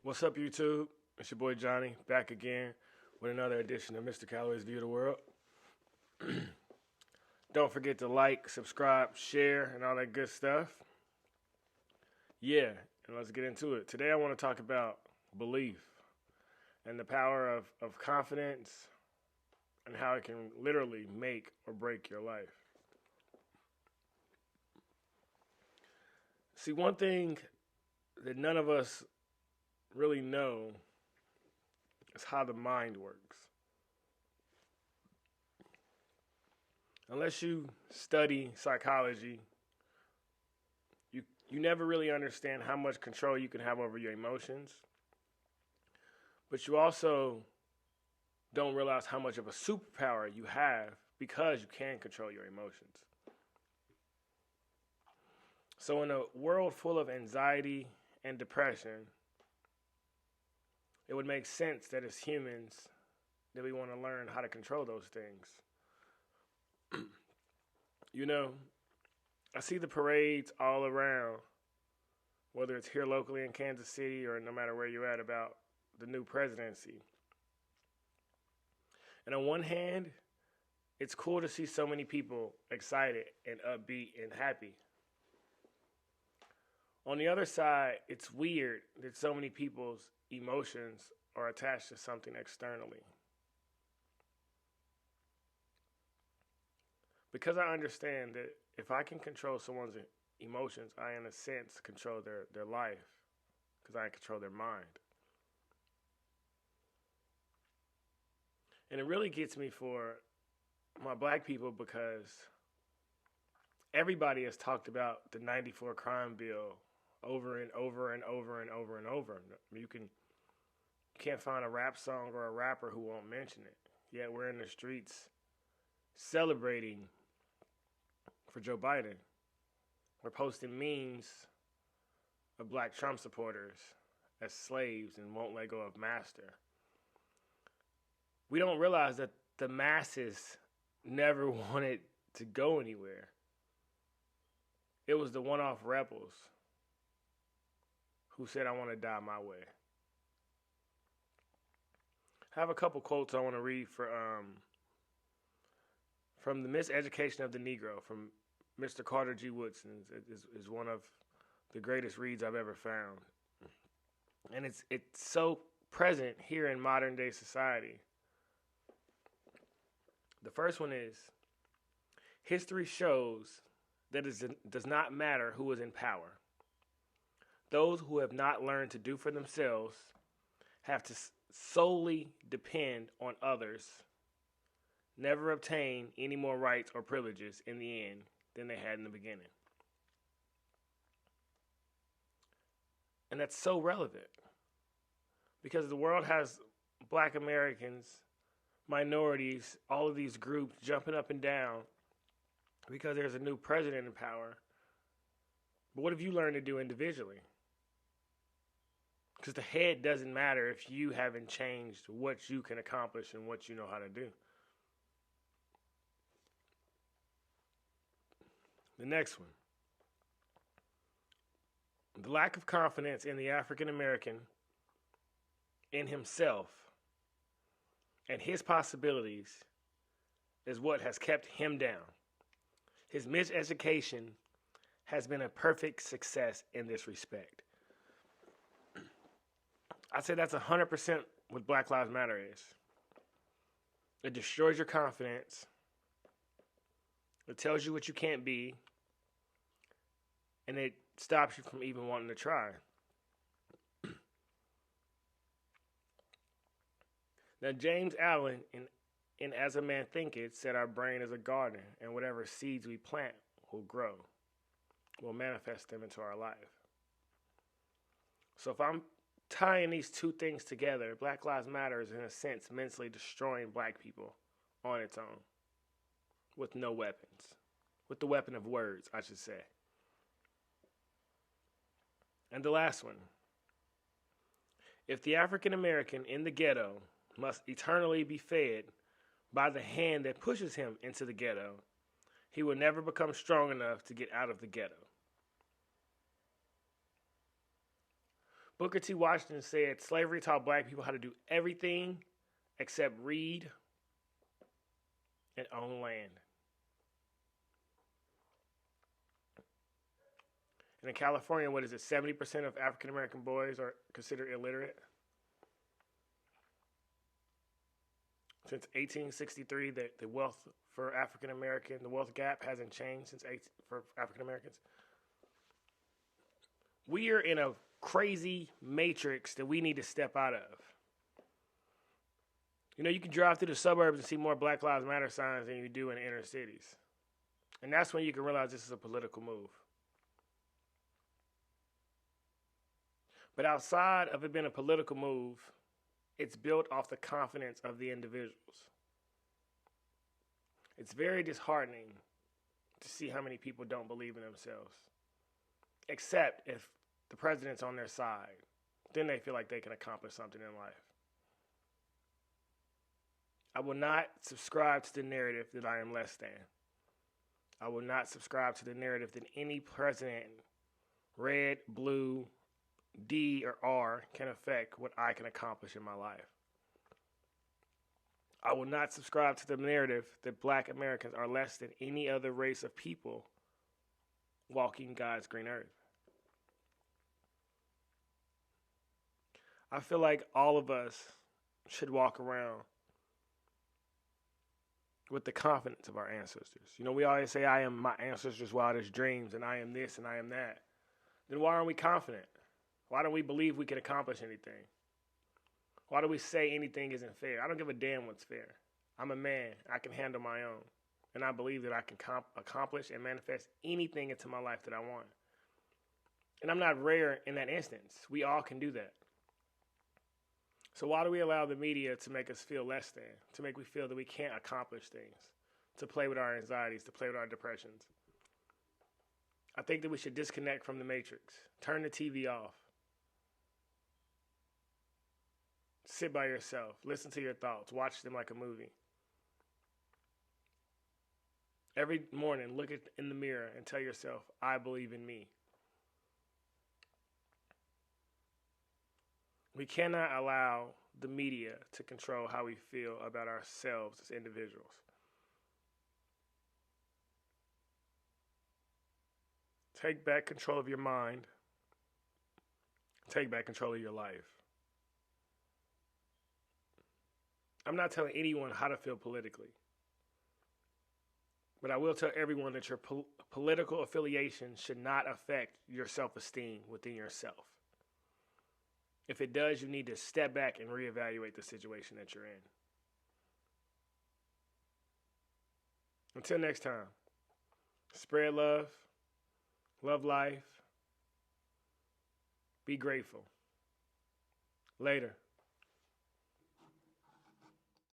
What's up, YouTube? It's your boy Johnny back again with another edition of Mr. Calloway's View of the World. Don't forget to like, subscribe, share, and all that good stuff. Yeah, and let's get into it. Today I want to talk about belief and the power of confidence and how it can literally make or break your life. See, one thing that none of us really know is how the mind works. Unless you study psychology, you never really understand how much control you can have over your emotions. But you also don't realize how much of a superpower you have because you can control your emotions. So in a world full of anxiety and depression, it would make sense that as humans that we want to learn how to control those things. You know, I see the parades all around, whether it's here locally in Kansas City or no matter where you're at, about the new presidency. And on one hand, it's cool to see so many people excited and upbeat and happy. On the other side, it's weird that so many people's emotions are attached to something externally. Because I understand that if I can control someone's emotions, I, in a sense, control their life because I control their mind. And it really gets me for my black people because everybody has talked about the 94 crime bill over and over and over and over and over. You can't find a rap song or a rapper who won't mention it. Yet we're in the streets celebrating for Joe Biden. We're posting memes of black Trump supporters as slaves and won't let go of master. We don't realize that the masses never wanted to go anywhere. It was the one-off rebels who said, I want to die my way. I have a couple quotes I want to read from The Miseducation of the Negro, from Mr. Carter G. Woodson. Is one of the greatest reads I've ever found. And it's so present here in modern day society. The first one is, history shows that it does not matter who is in power. Those who have not learned to do for themselves have to solely depend on others, never obtain any more rights or privileges in the end than they had in the beginning. And that's so relevant because the world has black Americans, minorities, all of these groups jumping up and down because there's a new president in power. But what have you learned to do individually? Because the head doesn't matter if you haven't changed what you can accomplish and what you know how to do. The next one. The lack of confidence in the African American, in himself, and his possibilities is what has kept him down. His miseducation has been a perfect success in this respect. I'd say that's 100% what Black Lives Matter is. It destroys your confidence. It tells you what you can't be. And it stops you from even wanting to try. Now, James Allen, in As a Man Thinketh, said our brain is a garden, and whatever seeds we plant will grow. We'll manifest them into our life. So if I'm tying these two things together, Black Lives Matter is, in a sense, mentally destroying black people on its own with no weapons. With the weapon of words, I should say. And the last one. If the African American in the ghetto must eternally be fed by the hand that pushes him into the ghetto, he will never become strong enough to get out of the ghetto. Booker T. Washington said slavery taught black people how to do everything except read and own land. And in California, what is it? 70% of African American boys are considered illiterate. Since 1863, the wealth for African American, the wealth gap hasn't changed for African Americans. We are in a crazy matrix that we need to step out of. You know, you can drive through the suburbs and see more Black Lives Matter signs than you do in the inner cities. And that's when you can realize this is a political move. But outside of it being a political move, it's built off the confidence of the individuals. It's very disheartening to see how many people don't believe in themselves. Except if the president's on their side. Then they feel like they can accomplish something in life. I will not subscribe to the narrative that I am less than. I will not subscribe to the narrative that any president, red, blue, D, or R, can affect what I can accomplish in my life. I will not subscribe to the narrative that black Americans are less than any other race of people walking God's green earth. I feel like all of us should walk around with the confidence of our ancestors. You know, we always say, I am my ancestors' wildest dreams, and I am this, and I am that. Then why aren't we confident? Why don't we believe we can accomplish anything? Why do we say anything isn't fair? I don't give a damn what's fair. I'm a man. I can handle my own. And I believe that I can accomplish and manifest anything into my life that I want. And I'm not rare in that instance. We all can do that. So why do we allow the media to make us feel less than, to make we feel that we can't accomplish things, to play with our anxieties, to play with our depressions? I think that we should disconnect from the matrix. Turn the TV off. Sit by yourself. Listen to your thoughts. Watch them like a movie. Every morning, look in the mirror and tell yourself, I believe in me. We cannot allow the media to control how we feel about ourselves as individuals. Take back control of your mind. Take back control of your life. I'm not telling anyone how to feel politically. But I will tell everyone that your political affiliation should not affect your self-esteem within yourself. If it does, you need to step back and reevaluate the situation that you're in. Until next time, spread love, love life, be grateful. Later.